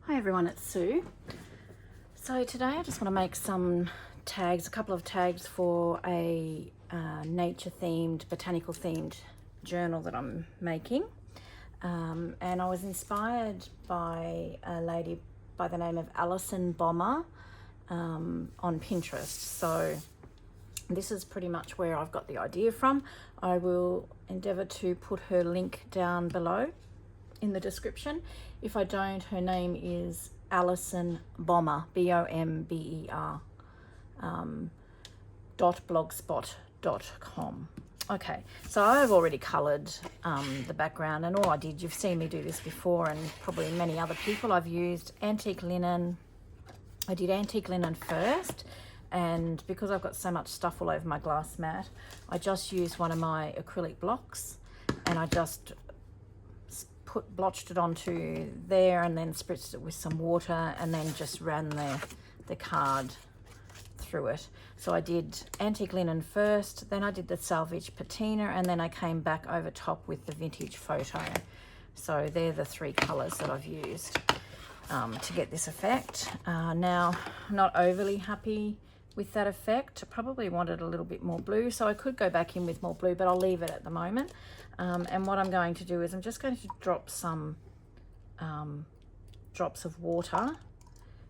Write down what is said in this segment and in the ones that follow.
Hi everyone, it's Sue. So today I just want to make some tags, a couple of tags for a nature themed, botanical themed journal that I'm making. And I was inspired by a lady by the name of Alison Bomber on Pinterest. So this is pretty much where I've got the idea from. I will endeavour to put her link down below in the description. If I don't, her name is Alison Bomber, B-O-M-B-E-R, .blogspot.com. Okay, so I've already coloured the background, and all I did, you've seen me do this before, and probably many other people, I've used antique linen. I did antique linen first, and because I've got so much stuff all over my glass mat, I just used one of my acrylic blocks, and I just blotched it onto there and then spritzed it with some water and then just ran the card through it. So I did antique linen first, then I did the salvage patina, and then I came back over top with the vintage photo. So they're the three colours that I've used to get this effect. Now, I'm not overly happy with that effect. I probably wanted a little bit more blue, so I could go back in with more blue, but I'll leave it at the moment. And what I'm going to do is I'm just going to drop some drops of water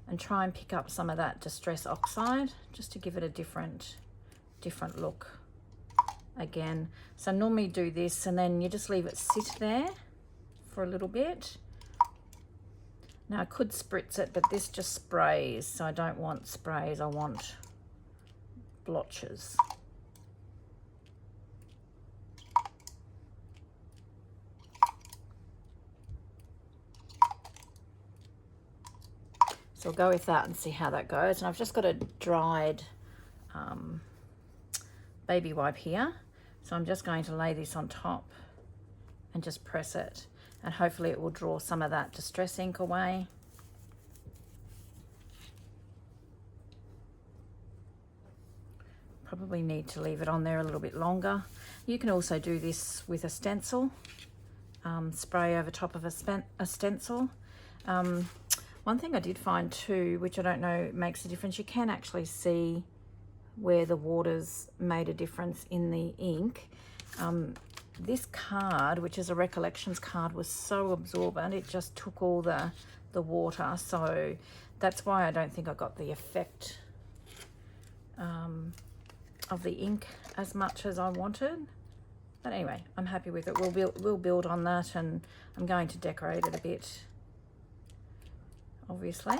and try and pick up some of that distress oxide just to give it a different look again. So normally do this and then you just leave it sit there for a little bit. Now I could spritz it, but this just sprays, so I don't want sprays, I want blotches. So I'll go with that and see how that goes. And I've just got a dried baby wipe here. So I'm just going to lay this on top and just press it. And hopefully it will draw some of that distress ink away. Probably need to leave it on there a little bit longer. You can also do this with a stencil. Spray over top of a stencil. One thing I did find too, which I don't know makes a difference, you can actually see where the water's made a difference in the ink. This card, which is a recollections card, was so absorbent, it just took all the water. So that's why I don't think I got the effect of the ink as much as I wanted. But anyway, I'm happy with it. We'll build on that, and I'm going to decorate it a bit, obviously.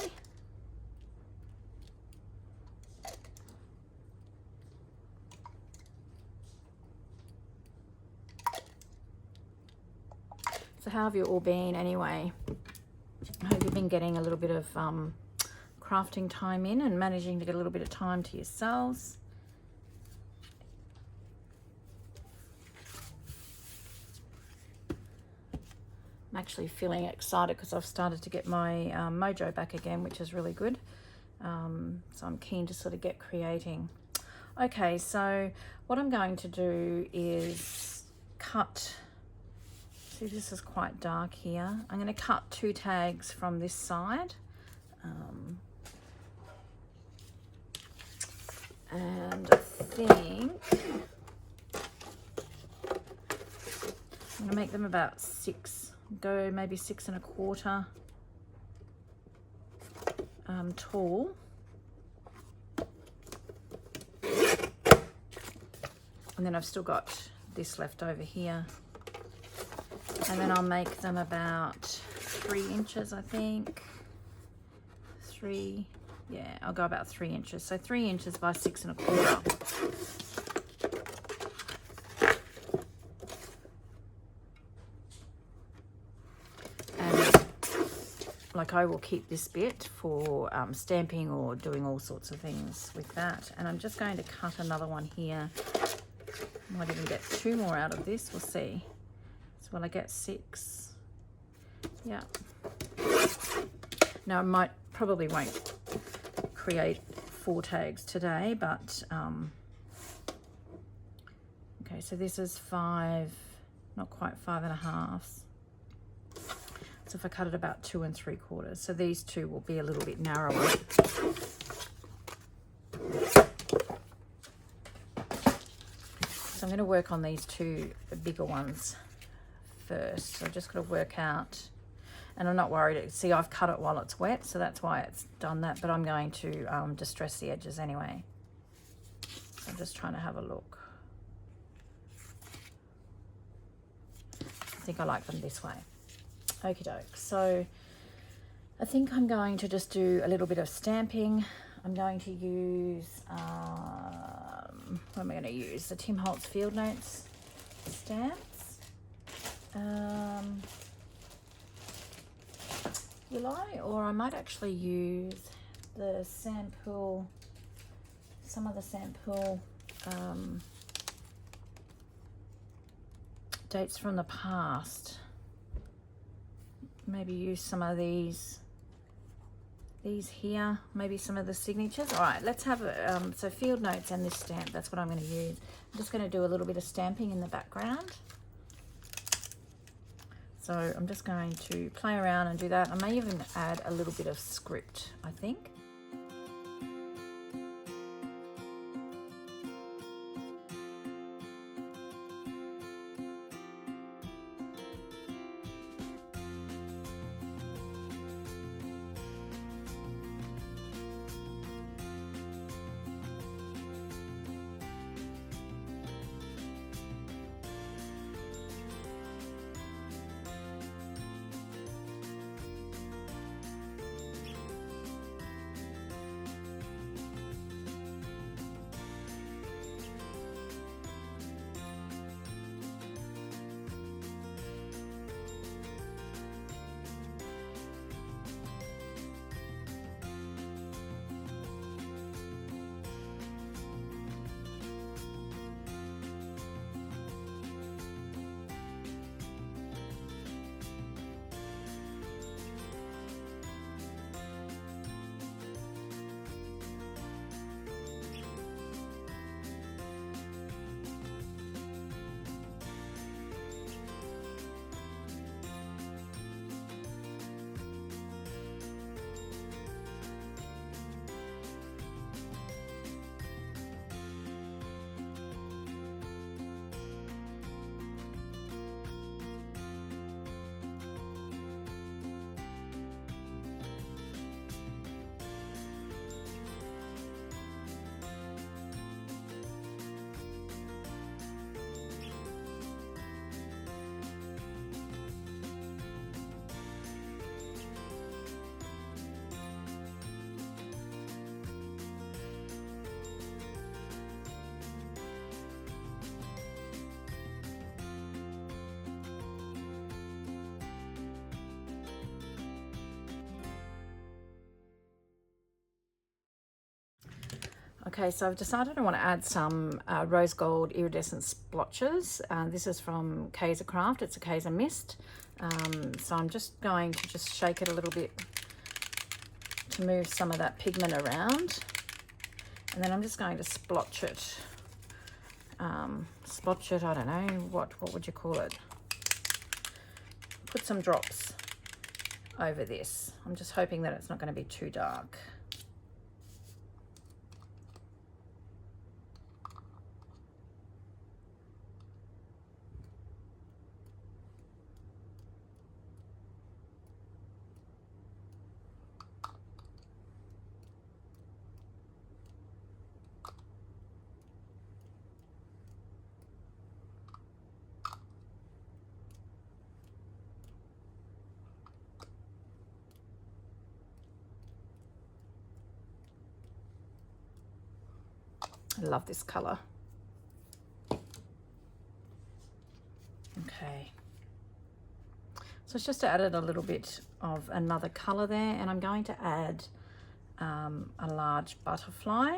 So how have you all been anyway? I hope you've been getting a little bit of crafting time in and managing to get a little bit of time to yourselves. I'm actually feeling excited because I've started to get my mojo back again, which is really good. So I'm keen to sort of get creating. Okay, so what I'm going to do is cut. See, this is quite dark here. I'm going to cut 2 tags from this side. And I think I'm going to make them about 6. Go maybe 6 1/4 tall. And then I've still got this left over here. And then I'll make them about 3 inches, I think. 3, yeah, I'll go about 3 inches. So 3 inches by 6 1/4. Like, I will keep this bit for stamping or doing all sorts of things with that. And I'm just going to cut another one here. Might even get 2 more out of this, we'll see. So will I get 6? Yeah. Now I probably won't create 4 tags today, but okay, so this is 5, not quite 5 1/2. So if I cut it about 2 3/4, so these two will be a little bit narrower. So I'm going to work on these two bigger ones first. So I've just got to work out, and I'm not worried. See, I've cut it while it's wet, so that's why it's done that, but I'm going to distress the edges anyway. So I'm just trying to have a look. I think I like them this way. Okie doke. So I think I'm going to just do a little bit of stamping. I'm going to use, what am I going to use? The Tim Holtz Field Notes stamps. Will I? Or I might actually use the Sandpool, some of the Sandpool dates from the past. Maybe use some of these here, maybe some of the signatures. All right, let's have a, so Field Notes and this stamp, that's what I'm going to use. I'm just going to do a little bit of stamping in the background. So I'm just going to play around and do that. I may even add a little bit of script, I think. Okay, so I've decided I want to add some rose gold iridescent splotches. This is from Kaiser Craft. It's a Kaiser Mist. So I'm just going to just shake it a little bit to move some of that pigment around. And then I'm just going to splotch it. Splotch it, I don't know, what would you call it? Put some drops over this. I'm just hoping that it's not going to be too dark. I love this color. Okay. So it's just added a little bit of another color there, and I'm going to add a large butterfly.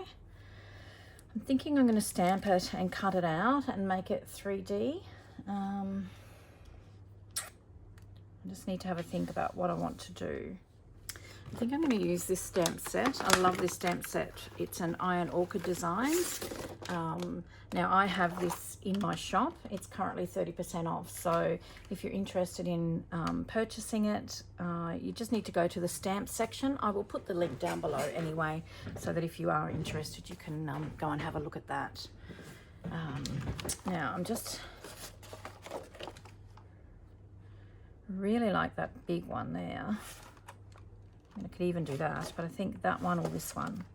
I'm thinking I'm going to stamp it and cut it out and make it 3D. I just need to have a think about what I want to do. I think I'm going to use this stamp set. I love this stamp set. It's an Iron Orchid Designs. Now I have this in my shop. It's currently 30% off. So if you're interested in purchasing it, you just need to go to the stamp section. I will put the link down below anyway, so that if you are interested, you can go and have a look at that. Now I'm just really like that big one there. I mean, I could even do that, but I think that one or this one.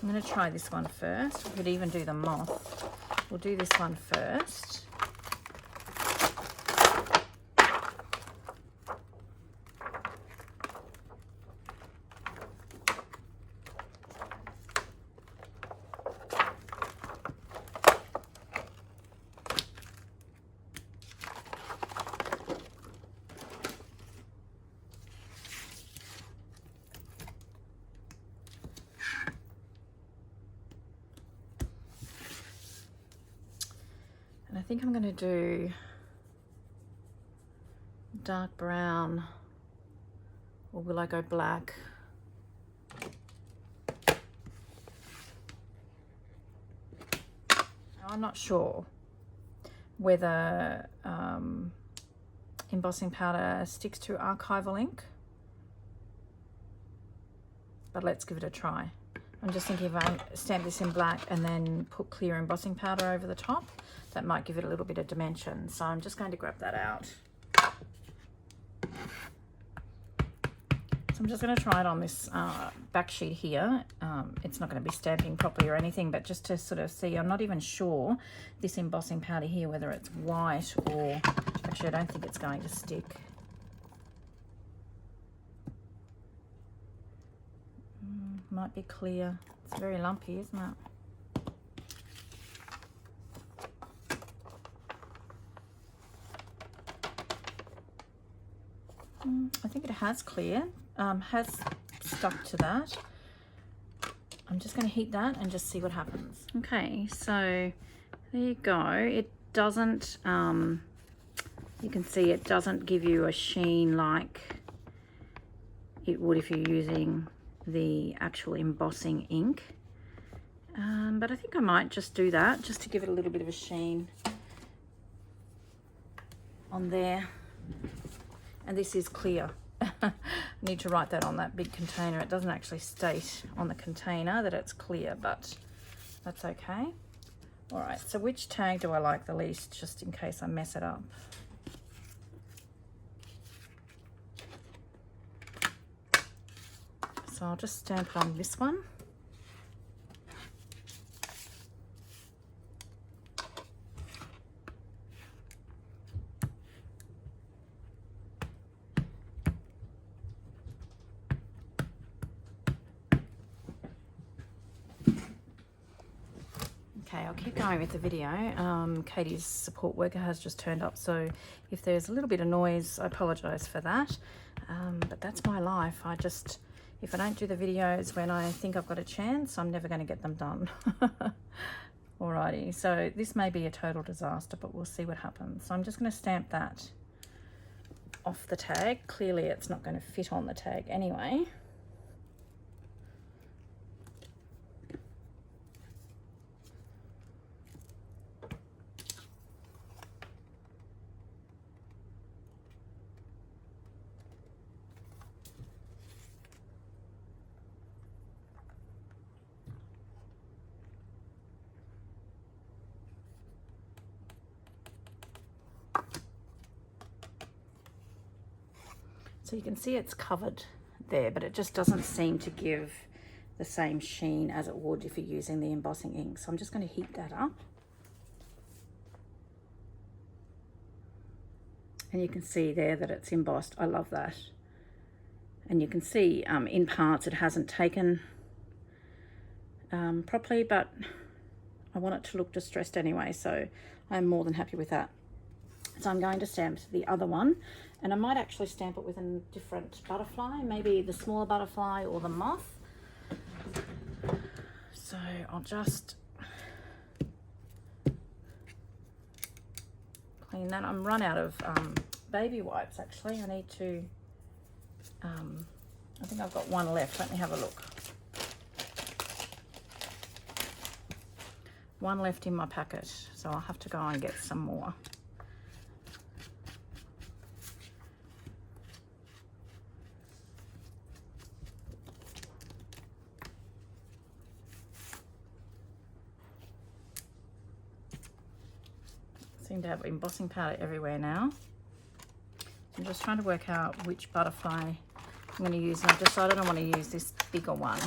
I'm going to try this one first. We could even do the moth. We'll do this one first. And I think I'm going to do dark brown, or will I go black? I'm not sure whether embossing powder sticks to archival ink, but let's give it a try. I'm just thinking if I stamp this in black and then put clear embossing powder over the top, that might give it a little bit of dimension. So I'm just going to grab that out. So I'm just going to try it on this back sheet here. It's not going to be stamping properly or anything, but just to sort of see, I'm not even sure this embossing powder here, whether it's white or, actually I don't think it's going to stick. Might be clear. It's very lumpy, isn't it? I think it has clear, has stuck to that. I'm just going to heat that and just see what happens. Okay, so there you go. It doesn't, you can see it doesn't give you a sheen like it would if you're using the actual embossing ink. But I think I might just do that just to give it a little bit of a sheen on there. And this is clear. I need to write that on that big container. It doesn't actually state on the container that it's clear, but that's okay. All right, so which tag do I like the least, just in case I mess it up? So I'll just stamp it on this one. Okay, I'll keep going with the video. Katie's support worker has just turned up, so if there's a little bit of noise, I apologise for that. But that's my life. If I don't do the videos when I think I've got a chance, I'm never going to get them done. Alrighty, so this may be a total disaster, but we'll see what happens. So I'm just going to stamp that off the tag. Clearly it's not going to fit on the tag anyway. So you can see it's covered there, but it just doesn't seem to give the same sheen as it would if you're using the embossing ink. So I'm just going to heat that up. And you can see there that it's embossed. I love that. And you can see in parts it hasn't taken properly, but I want it to look distressed anyway, so I'm more than happy with that. So I'm going to stamp the other one, and I might actually stamp it with a different butterfly, maybe the smaller butterfly or the moth. So I'll just clean that. I'm run out of baby wipes actually. I need to, I think I've got one left. Let me have a look. One left in my packet, so I'll have to go and get some more. Seem to have embossing powder everywhere now. I'm just trying to work out which butterfly I'm going to use, and I've decided I want to use this bigger one.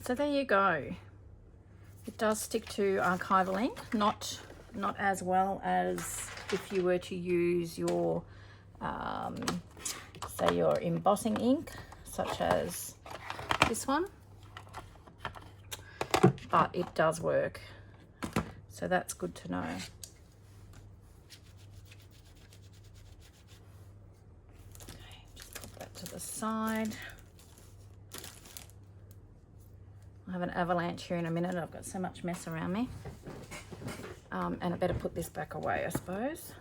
So there you go. It does stick to archival ink, not as well as if you were to use your, say your embossing ink, such as this one, but it does work. So that's good to know. Okay, just put that to the side. I'll have an avalanche here in a minute. I've got so much mess around me. And I better put this back away, I suppose.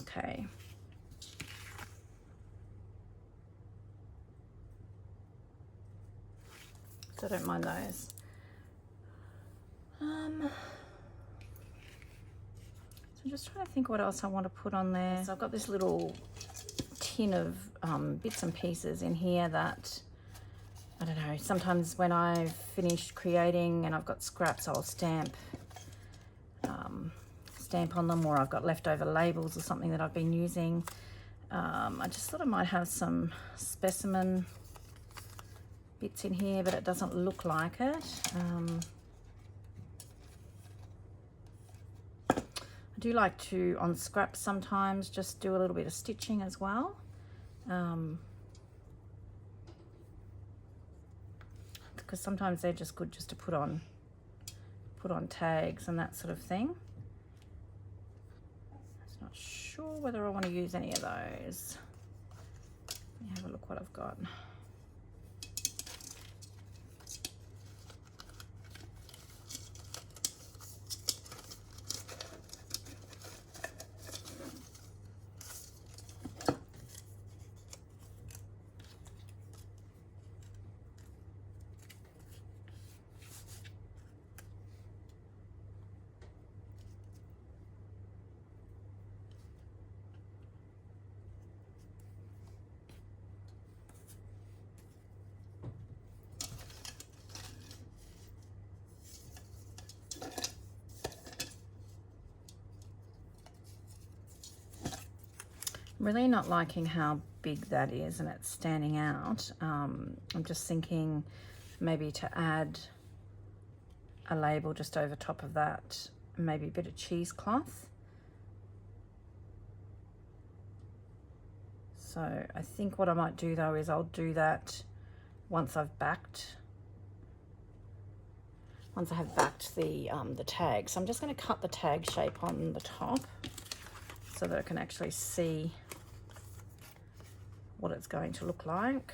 Okay. So I don't mind those. So I'm just trying to think what else I want to put on there. So I've got this little tin of bits and pieces in here that, I don't know, sometimes when I've finished creating and I've got scraps, I'll stamp on them, or I've got leftover labels or something that I've been using. I just thought I might have some specimen bits in here, but it doesn't look like it. I do like to, on scraps sometimes, just do a little bit of stitching as well. Because sometimes they're just good just to put on tags and that sort of thing. I'm not sure whether I want to use any of those. Let me have a look what I've got. Really not liking how big that is and it's standing out. I'm just thinking maybe to add a label just over top of that, maybe a bit of cheesecloth. So I think what I might do though is I'll do that once I've backed. Once I have backed the tag. So I'm just going to cut the tag shape on the top so that I can actually see what it's going to look like.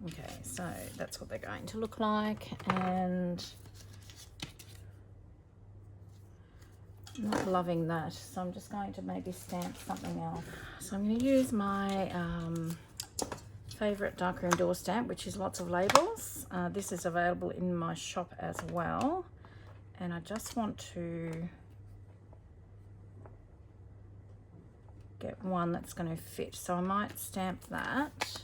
Okay, so that's what they're going to look like, and I'm not loving that, so I'm just going to maybe stamp something else. So I'm going to use my favourite darkroom door stamp, which is lots of labels. This is available in my shop as well, and I just want to get one that's going to fit, so I might stamp that.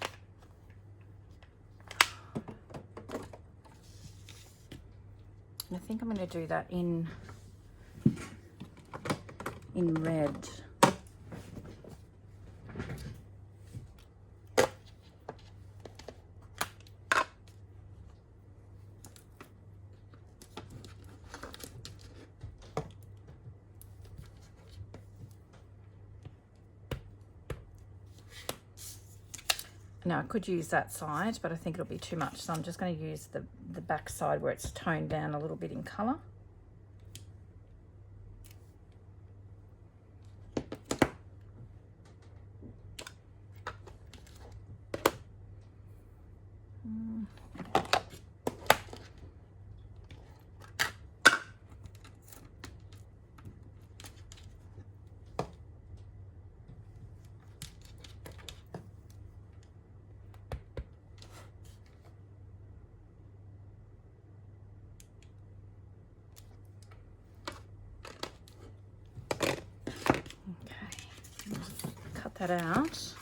I think I'm going to do that in red. Now I could use that side, but I think it'll be too much, so I'm just going to use the back side where it's toned down a little bit in colour. Cut that out.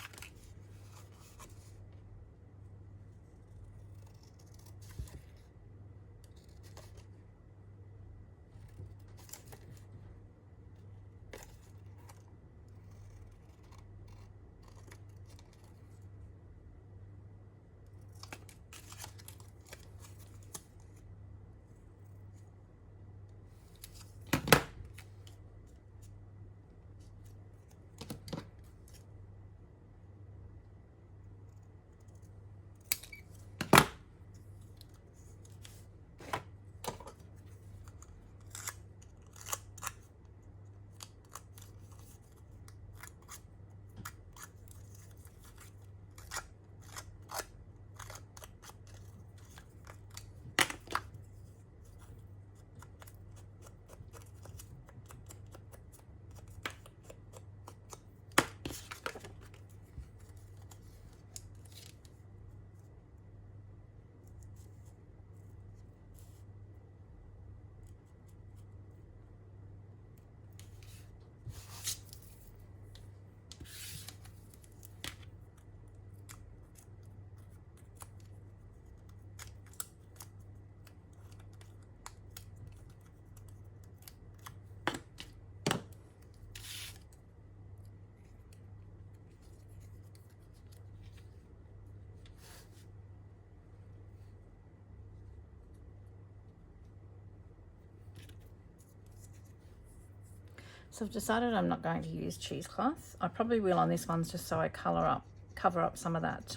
So I've decided I'm not going to use cheesecloth. I probably will on this one just so I cover up some of that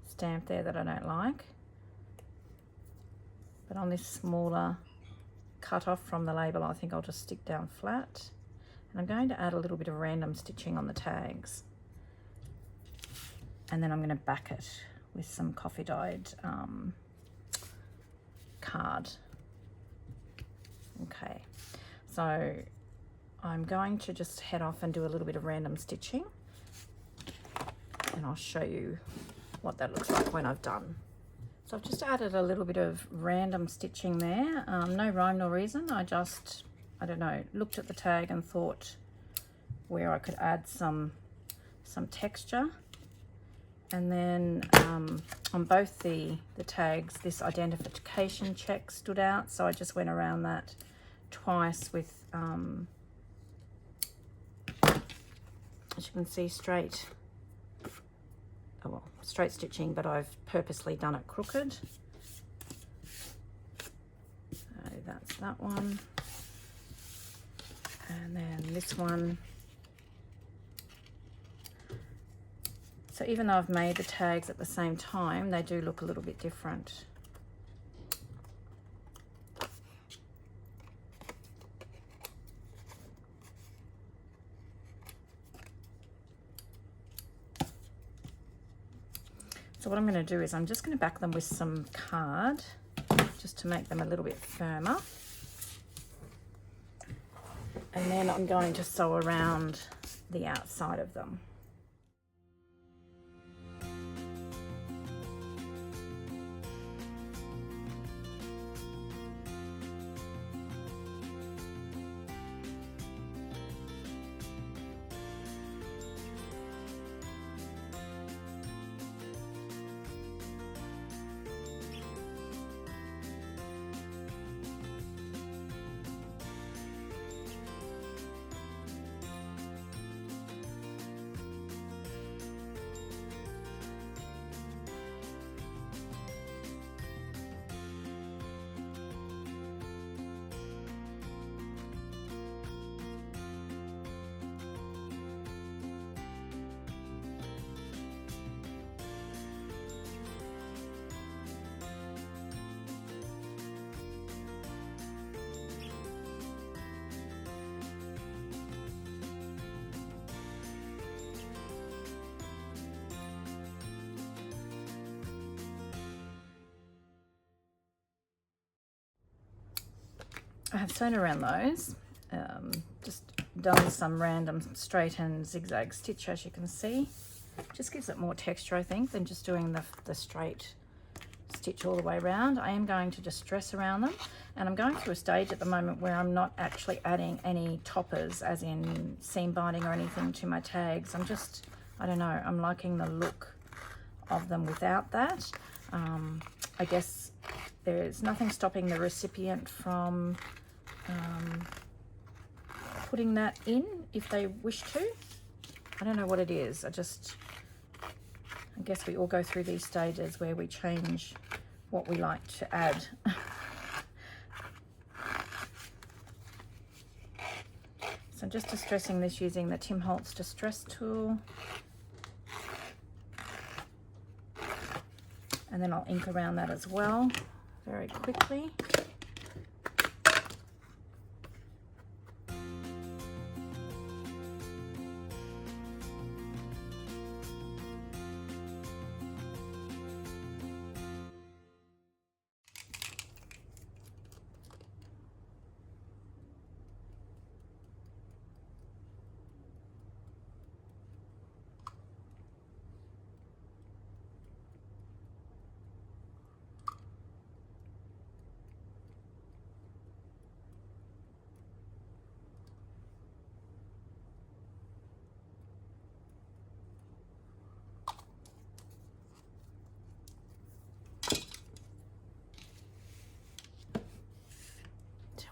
stamp there that I don't like. But on this smaller cut off from the label, I think I'll just stick down flat. And I'm going to add a little bit of random stitching on the tags. And then I'm going to back it with some coffee dyed card. Okay, so I'm going to just head off and do a little bit of random stitching, and I'll show you what that looks like when I've done. So I've just added a little bit of random stitching there, no rhyme nor reason. I don't know, looked at the tag and thought where I could add some texture. And then on both the tags, this identification check stood out, so I just went around that twice with, as you can see, straight stitching, but I've purposely done it crooked. So that's that one. And then this one. So even though I've made the tags at the same time, they do look a little bit different. So what I'm going to do is I'm just going to back them with some card just to make them a little bit firmer. And then I'm going to sew around the outside of them. I have sewn around those, just done some random straight and zigzag stitch, as you can see. Just gives it more texture, I think, than just doing the straight stitch all the way around. I am going to just dress around them, and I'm going through a stage at the moment where I'm not actually adding any toppers, as in seam binding or anything, to my tags. I don't know, I'm liking the look of them without that. I guess there's nothing stopping the recipient from putting that in if they wish to. I don't know what it is. I guess we all go through these stages where we change what we like to add. So I'm just distressing this using the Tim Holtz distress tool. And then I'll ink around that as well very quickly.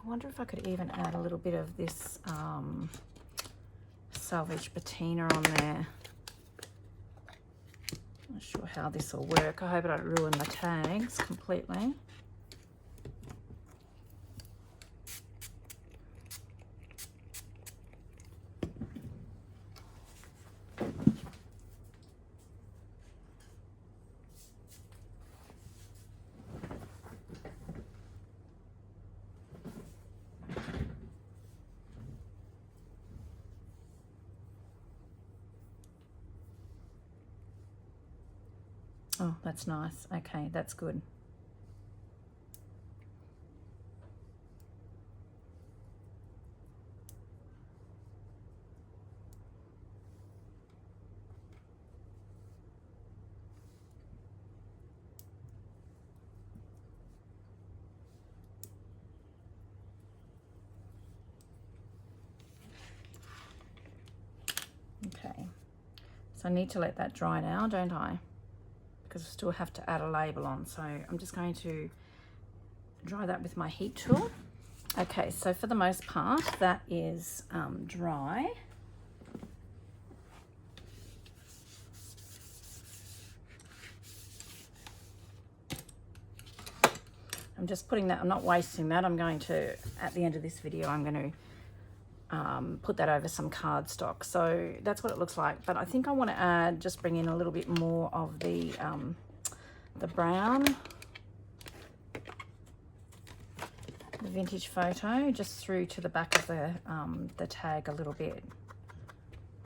I wonder if I could even add a little bit of this salvage patina on there. Not sure how this will work. I hope I don't ruin the tags completely. Oh, that's nice. Okay, that's good. Okay, so I need to let that dry now, don't I? Because I still have to add a label on, so I'm just going to dry that with my heat tool. Okay, so for the most part that is dry. I'm just putting that, I'm not wasting that. I'm going to, at the end of this video, I'm going to put that over some cardstock. So that's what it looks like. But I think I want to add, just bring in a little bit more of the brown, the vintage photo, just through to the back of the tag a little bit,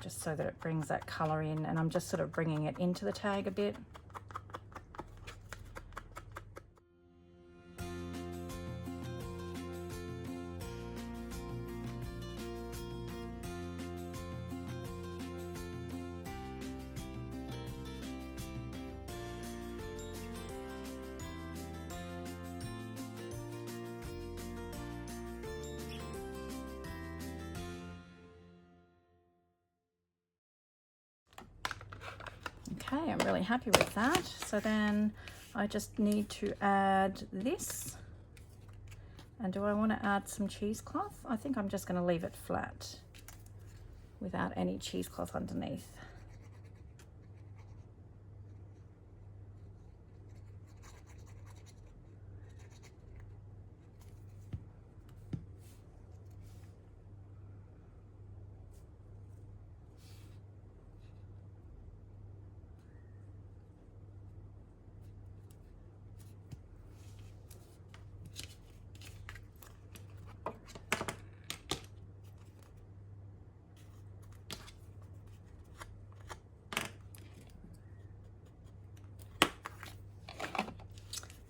just so that it brings that color in. And I'm just sort of bringing it into the tag a bit. Okay, I'm really happy with that. So then I just need to add this. And do I want to add some cheesecloth? I think I'm just going to leave it flat without any cheesecloth underneath.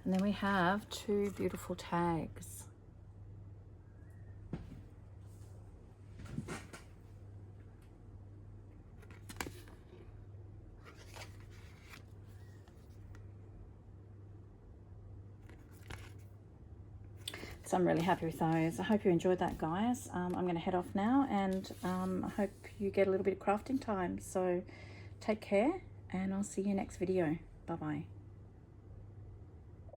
And then we have two beautiful tags. So I'm really happy with those. I hope you enjoyed that, guys. I'm going to head off now, and I hope you get a little bit of crafting time. So take care, and I'll see you next video. Bye-bye.